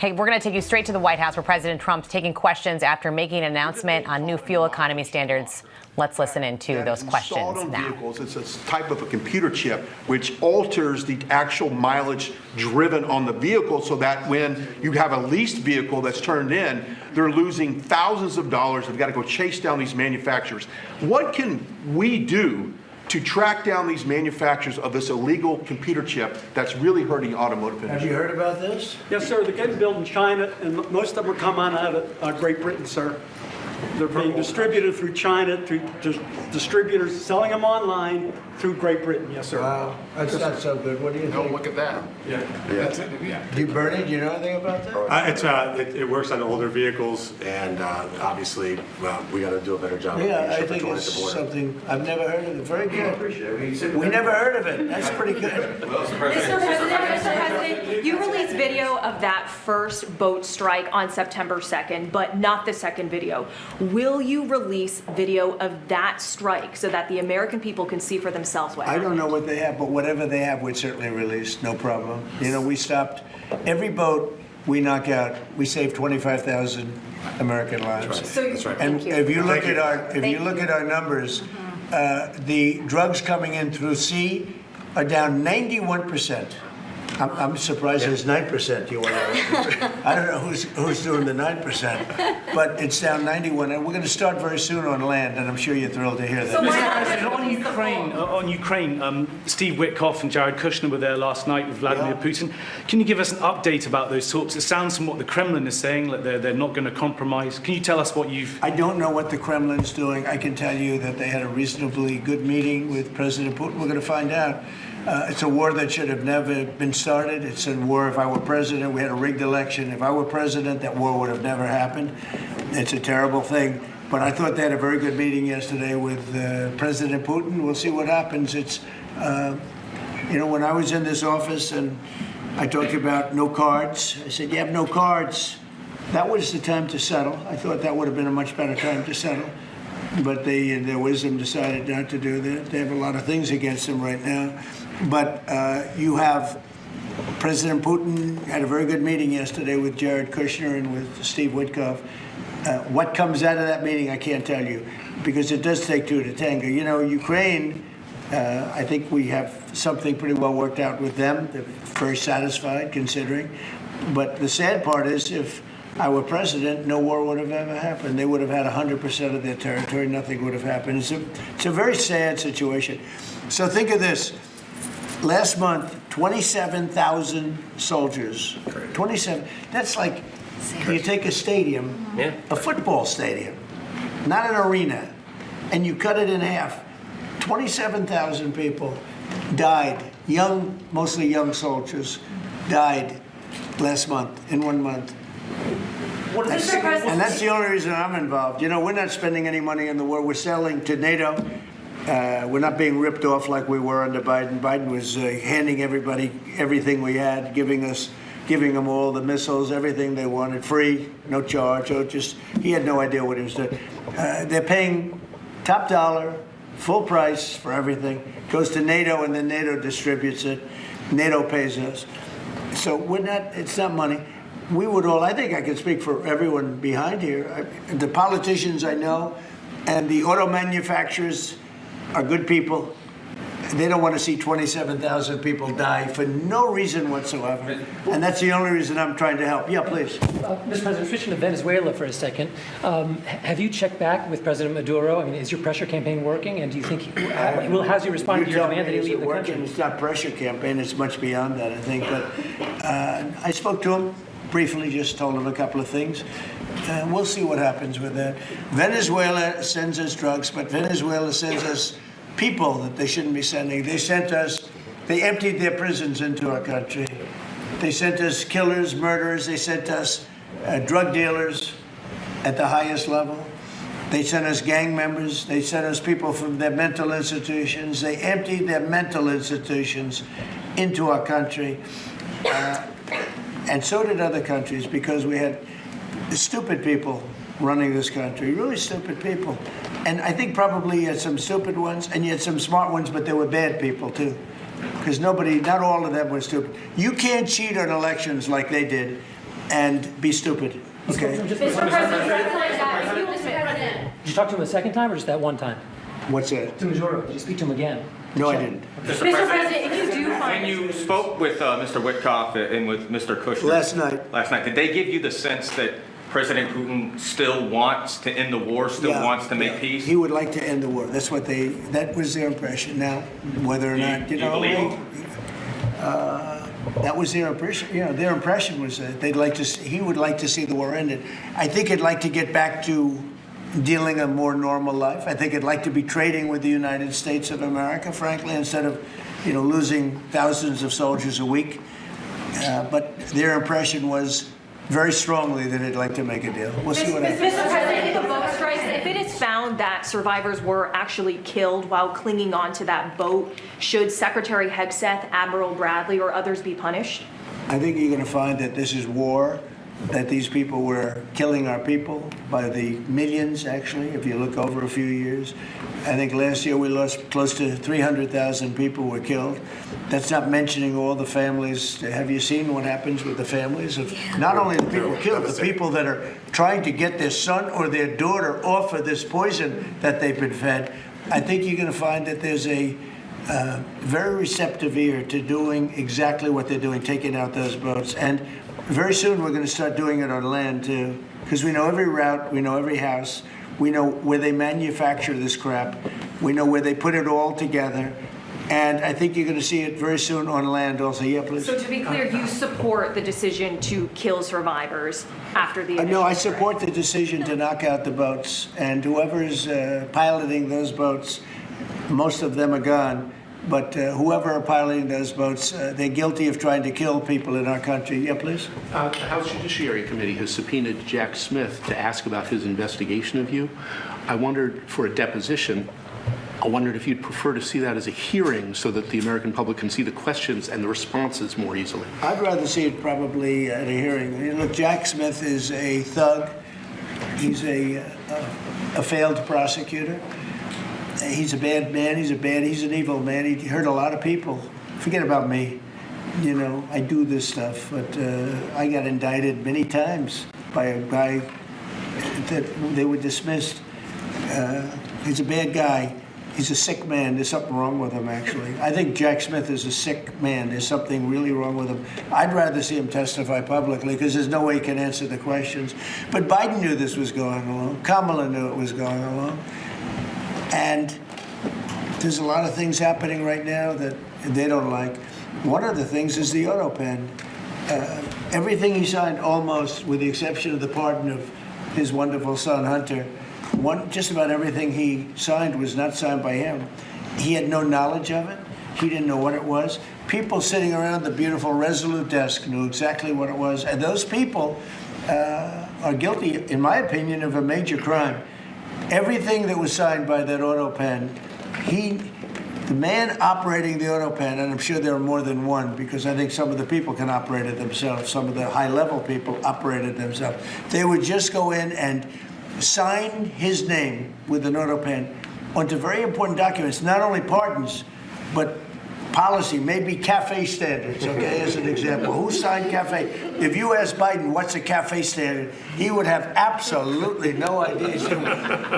Hey, we're going to take you straight to the White House where President Trump's taking questions after making an announcement on new fuel economy standards. Let's listen into those questions on now. Vehicles, it's a type of a computer chip which alters the actual mileage driven on the vehicle so that when you have a leased vehicle that's turned in, they're losing thousands of dollars. They've got to go chase down these manufacturers. What can we do to track down these manufacturers of this illegal computer chip that's really hurting automotive industry? Have you heard about this? Yes, sir. They're getting built in China, and most of them are coming out of Great Britain, sir. They're being distributed through China, through distributors selling them online through Great Britain. Yes, sir. Wow, that's not so good. What do you think? Oh, look at that. Do you, Bernie, do you know anything about that? It works on older vehicles, and obviously, well, we got to do a better job. Yeah, of I think it's something I've never heard of it. Very good. We We never heard of it. That's pretty good. Mr. President, you released video of that first boat strike on September 2nd, but not the second video. Will you release video of that strike so that the American people can see for themselves what I happened? don't know what they have, but whatever they have, we'd certainly release. No problem. You know, we stopped every boat we knock out. We save 25,000 American lives. That's right. And Thank you. if you look at our numbers, the drugs coming in through sea are down 91%. I'm surprised there's 9%. You want to? I don't know who's doing the 9%, but it's down 91, and we're going to start very soon on land, and I'm sure you're thrilled to hear that. So Mr. President, on Ukraine, Steve Witkoff and Jared Kushner were there last night with Vladimir Putin. Can you give us an update about those talks? It sounds from what the Kremlin is saying that they're not going to compromise. Can you tell us what you've... I don't know what the Kremlin's doing. I can tell you that they had a reasonably good meeting with President Putin. We're going to find out. It's a war that should have never been started. It's a war, if I were president, we had a rigged election. If I were president, that war would have never happened. It's a terrible thing. But I thought they had a very good meeting yesterday with President Putin. We'll see what happens. It's, you know, when I was in this office and I talked about no cards, I said, you have no cards. That was the time to settle. I thought that would have been a much better time to settle. But they, in their wisdom, decided not to do that. They have a lot of things against them right now. But you have President Putin had a very good meeting yesterday with Jared Kushner and with Steve Witkoff. What comes out of that meeting, I can't tell you, because it does take two to tango. You know, Ukraine, I think we have something pretty well worked out with them. They're very satisfied, considering. But the sad part is, if I were president, no war would have ever happened. They would have had 100% of their territory. Nothing would have happened. It's a very sad situation. So think of this. Last month, 27,000 soldiers. 27. That's like, you take a stadium, a football stadium, not an arena, and you cut it in half. 27,000 people died. Young, mostly young soldiers, died last month, in 1 month. And that's the only reason I'm involved. You know, we're not spending any money in the war. We're selling to NATO. We're not being ripped off like we were under Biden. Biden was handing everybody everything we had, giving them all the missiles, everything they wanted, free, no charge. He had no idea what he was doing. They're paying top dollar, full price for everything. It goes to NATO, and then NATO distributes it. NATO pays us. So it's not money. We would all, I think I can speak for everyone behind here. The politicians I know and the auto manufacturers are good people. They don't want to see 27,000 people die for no reason whatsoever. And that's the only reason I'm trying to help. Yeah, please. Mr. President, switching to Venezuela for a second. Have you checked back with President Maduro? I mean, is your pressure campaign working? And do you think, how's he responding to your demand that he leave the country? It's not pressure campaign. It's much beyond that, I think. But I spoke to him briefly, just told him a couple of things. We'll see what happens with that. Venezuela sends us drugs, but Venezuela sends us people that they shouldn't be sending. They emptied their prisons into our country. They sent us killers, murderers. They sent us drug dealers at the highest level. They sent us gang members. They sent us people from their mental institutions. They emptied their mental institutions into our country. And so did other countries, because we had stupid people running this country, really stupid people. And I think probably you had some stupid ones, and you had some smart ones, but they were bad people too. Because not all of them were stupid. You can't cheat on elections like they did. and be stupid. Okay? Mr. President, Did you talk to him a second time or just that one time? What's that? To Maduro. Did you speak to him again? No, I didn't. Mr. President, if you do find When you spoke with Mr. Witkoff and with Mr. Kushner Last night, did they give you the sense that President Putin still wants to end the war, still wants to make peace? He would like to end the war. That was their impression. Now, whether or not, Do you believe him? that was their impression. Their impression was that he would like to see the war ended. I think he'd like to get back to dealing a more normal life. I think he'd like to be trading with the United States of America, frankly, instead of, losing thousands of soldiers a week. But their impression was very strongly that he'd like to make a deal. We'll see what happens. Mr. President, if the boat strikes, if it is found that survivors were actually killed while clinging onto that boat, should Secretary Hegseth, Admiral Bradley, or others be punished? I think you're going to find that this is war, that these people were killing our people by the millions, actually, if you look over a few years. I think last year we lost close to 300,000 people were killed. That's not mentioning all the families. Have you seen what happens with the families of not only the people killed, the people that are trying to get their son or their daughter off of this poison that they've been fed? I think you're going to find that there's a very receptive ear to doing exactly what they're doing, taking out those boats. And very soon we're going to start doing it on land too, because we know every route, we know every house, we know where they manufacture this crap, we know where they put it all together, and I think you're going to see it very soon on land also. Yeah, please. So to be clear, you support the decision to kill survivors after the initial No, I strike? support the decision to knock out the boats, and whoever's piloting those boats, most of them are gone. But whoever are piloting those boats, they're guilty of trying to kill people in our country. Yeah, please. The House Judiciary Committee has subpoenaed Jack Smith to ask about his investigation of you. I wondered, for a deposition, I wondered if you'd prefer to see that as a hearing so that the American public can see the questions and the responses more easily. I'd rather see it probably at a hearing. Look, Jack Smith is a thug. He's a failed prosecutor. He's a bad man. He's an evil man. He hurt a lot of people. Forget about me. I do this stuff, but I got indicted many times by a guy that they were dismissed. He's a bad guy. He's a sick man. There's something wrong with him, actually. I think Jack Smith is a sick man. There's something really wrong with him. I'd rather see him testify publicly because there's no way he can answer the questions. But Biden knew this was going along. Kamala knew it was going along. And there's a lot of things happening right now that they don't like. One of the things is the auto pen. Everything he signed, almost, with the exception of the pardon of his wonderful son, Hunter, just about everything he signed was not signed by him. He had no knowledge of it. He didn't know what it was. People sitting around the beautiful Resolute desk knew exactly what it was. And those people are guilty, in my opinion, of a major crime. Everything that was signed by that auto pen, the man operating the auto pen, and I'm sure there are more than one because I think some of the people can operate it themselves, some of the high-level people operated themselves. They would just go in and sign his name with an auto pen onto very important documents, not only pardons, but policy, maybe CAFE standards, okay, as an example. Who signed CAFE? If you ask Biden what's a CAFE standard, he would have absolutely no idea.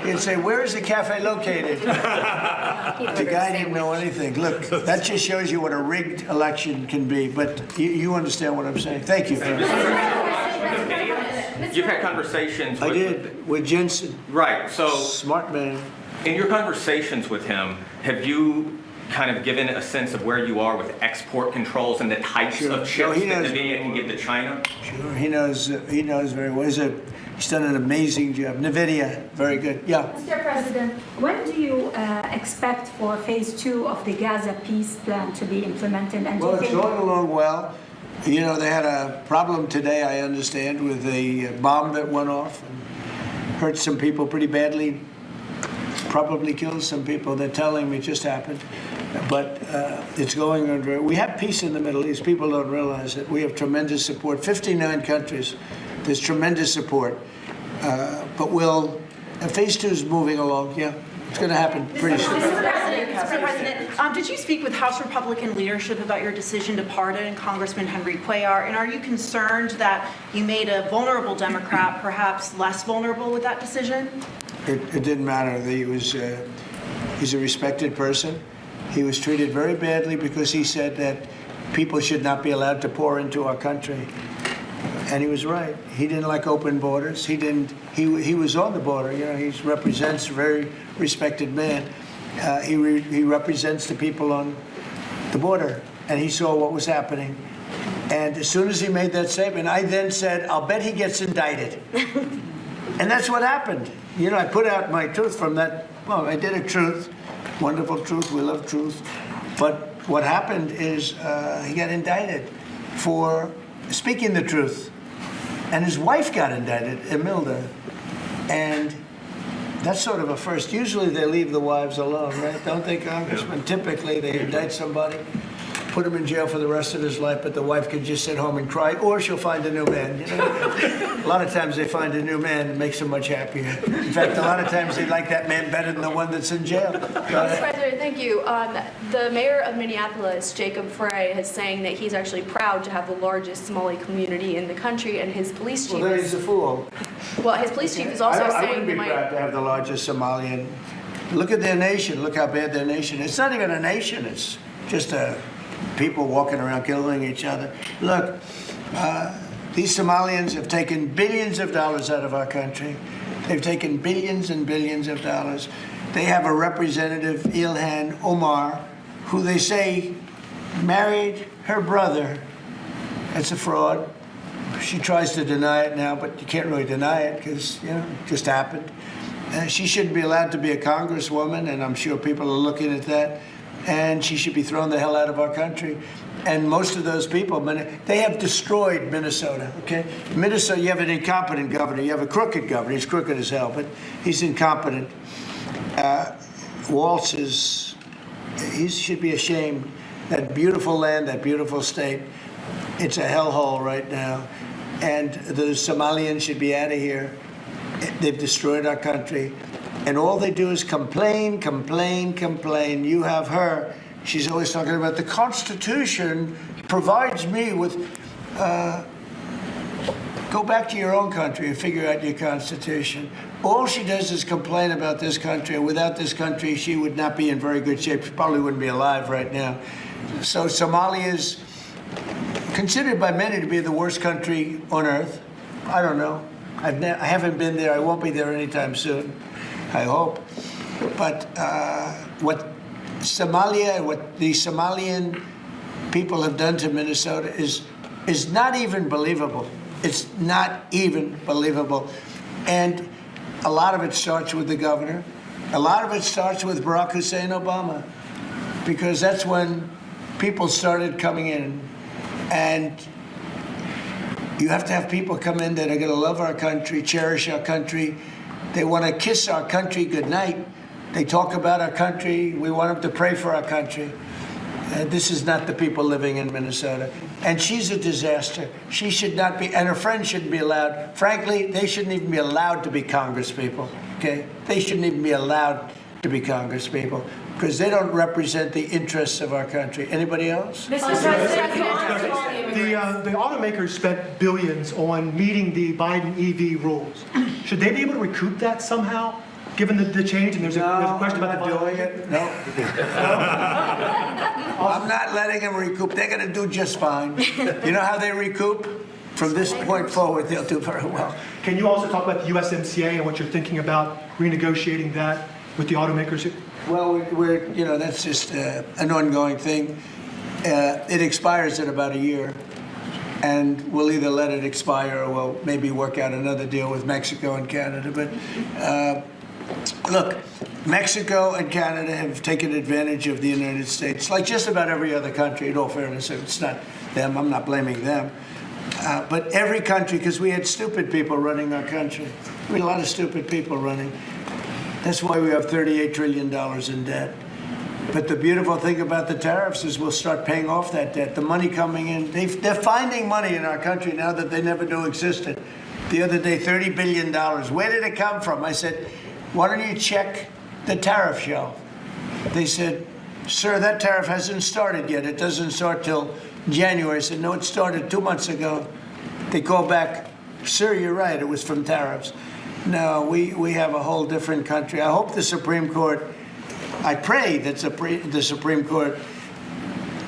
He'd say, where is the CAFE located? The guy didn't know anything. Look, that just shows you what a rigged election can be, but you understand what I'm saying. Thank you. You've had conversations with... I did, with Jensen. Right, so... Smart man. In your conversations with him, have you kind of given a sense of where you are with export controls and the types of chips that NVIDIA can give to China? Sure, he knows very well. He's done an amazing job. NVIDIA, very good. Yeah. Mr. President, when do you expect for phase 2 of the Gaza peace plan to be implemented? And Well, it's going along well. They had a problem today, I understand, with a bomb that went off and hurt some people pretty badly, probably killed some people. They're telling me it just happened. But it's going on very... We have peace in the Middle East. People don't realize it. We have tremendous support. 59 countries. There's tremendous support. But phase 2 is moving along. Yeah, it's going to happen pretty soon. Mr. President, did you speak with House Republican leadership about your decision to pardon Congressman Henry Cuellar? And are you concerned that you made a vulnerable Democrat perhaps less vulnerable with that decision? It didn't matter. He's a respected person. He was treated very badly because he said that people should not be allowed to pour into our country. And he was right. He didn't like open borders. He was on the border. You know, he represents a very respected man. He represents the people on the border, and he saw what was happening. And as soon as he made that statement, I then said, I'll bet he gets indicted. And that's what happened. You know, I put out my truth from that. Well, I did a truth, wonderful truth. We love truth. But what happened is he got indicted for speaking the truth. And his wife got indicted, Imelda. And that's sort of a first. Usually they leave the wives alone, right? Don't they, Congressman? Typically they indict somebody, put him in jail for the rest of his life, but the wife can just sit home and cry, or she'll find a new man. You know? A lot of times they find a new man and makes them much happier. In fact, a lot of times they like that man better than the one that's in jail. Mr. President, thank you. The mayor of Minneapolis, Jacob Frey, is saying that he's actually proud to have the largest Somali community in the country, and his police chief. Well, then he's a fool. Well, his police chief is also I saying wouldn't be proud to have the largest Somalian. Look at their nation. Look how bad their nation is. It's not even a nation. It's just people walking around killing each other. Look, these Somalians have taken billions of dollars out of our country. They've taken billions and billions of dollars. They have a representative, Ilhan Omar, who they say married her brother. That's a fraud. She tries to deny it now, but you can't really deny it because, you know, it just happened. She shouldn't be allowed to be a congresswoman, and I'm sure people are looking at that. And she should be thrown the hell out of our country. And most of those people, they have destroyed Minnesota, okay? Minnesota, you have an incompetent governor. You have a crooked governor. He's crooked as hell, but he's incompetent. Walz he should be ashamed. That beautiful land, that beautiful state, it's a hellhole right now. And the Somalians should be out of here. They've destroyed our country. And all they do is complain, complain, complain. You have her. She's always talking about the Constitution provides me with... Go back to your own country and figure out your Constitution. All she does is complain about this country. And without this country, she would not be in very good shape. She probably wouldn't be alive right now. So Somalia is considered by many to be the worst country on earth. I don't know. I haven't been there. I won't be there anytime soon. I hope. But what the Somalian people have done to Minnesota is not even believable. It's not even believable. And a lot of it starts with the governor. A lot of it starts with Barack Hussein Obama, because that's when people started coming in. And you have to have people come in that are going to love our country, cherish our country. They want to kiss our country goodnight. They talk about our country. We want them to pray for our country. This is not the people living in Minnesota. And she's a disaster. She should not be, and her friends shouldn't be allowed. Frankly, they shouldn't even be allowed to be congresspeople, okay? They shouldn't even be allowed to be congresspeople because they don't represent the interests of our country. Anybody else? Mr. President, the automakers spent billions on meeting the Biden EV rules. Should they be able to recoup that somehow, given the change? And there's a question about the doing it. No. I'm not letting them recoup. They're going to do just fine. You know how they recoup? From this point forward, they'll do very well. Can you also talk about the USMCA and what you're thinking about renegotiating that with the automakers? Well, that's just an ongoing thing. It expires in about a year, and we'll either let it expire or we'll maybe work out another deal with Mexico and Canada. But look, Mexico and Canada have taken advantage of the United States, like just about every other country. In all fairness, it's not them. I'm not blaming them. But every country, because we had stupid people running our country. We had a lot of stupid people running. That's why we have $38 trillion in debt. But the beautiful thing about the tariffs is we'll start paying off that debt. The money coming in, they're finding money in our country now that they never knew existed. The other day, $30 billion. Where did it come from? I said, why don't you check the tariff shelf? They said, Sir, that tariff hasn't started yet. It doesn't start till January. I said, no, it started 2 months ago. They called back, sir, you're right, it was from tariffs. No, we have a whole different country. I hope the Supreme Court, I pray that the Supreme Court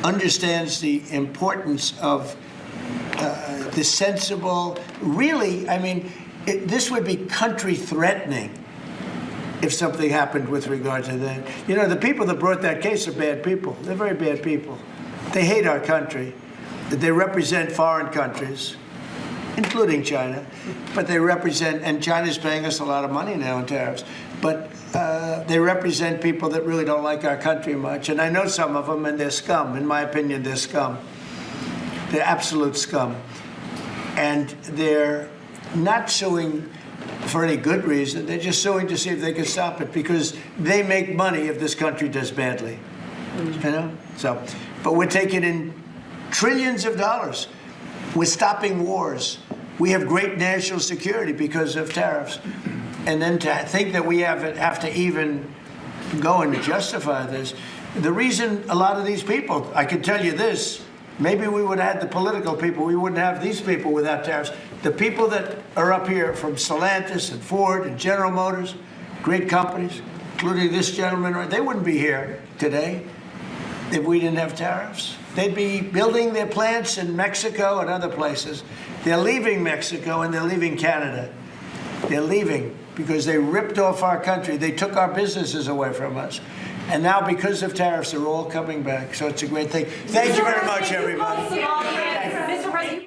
understands the importance of the sensible, really, I mean, this would be country threatening if something happened with regard to that. You know, the people that brought that case are bad people. They're very bad people. They hate our country. They represent foreign countries, including China, but they represent, and China's paying us a lot of money now in tariffs, but they represent people that really don't like our country much. And I know some of them, and they're scum. In my opinion, they're scum. They're absolute scum. And they're not suing for any good reason. They're just suing to see if they can stop it, because they make money if this country does badly. You know? So, but we're taking in trillions of dollars. We're stopping wars. We have great national security because of tariffs. And then to think that we have to even go and justify this. The reason a lot of these people, I can tell you this, maybe we would have had the political people, we wouldn't have these people without tariffs. The people that are up here from Stellantis and Ford and General Motors, great companies, including this gentleman, they wouldn't be here today if we didn't have tariffs. They'd be building their plants in Mexico and other places. They're leaving Mexico and they're leaving Canada. They're leaving because they ripped off our country. They took our businesses away from us. And now because of tariffs, they're all coming back. So it's a great thing. Thank you very much, everybody. Mr. President.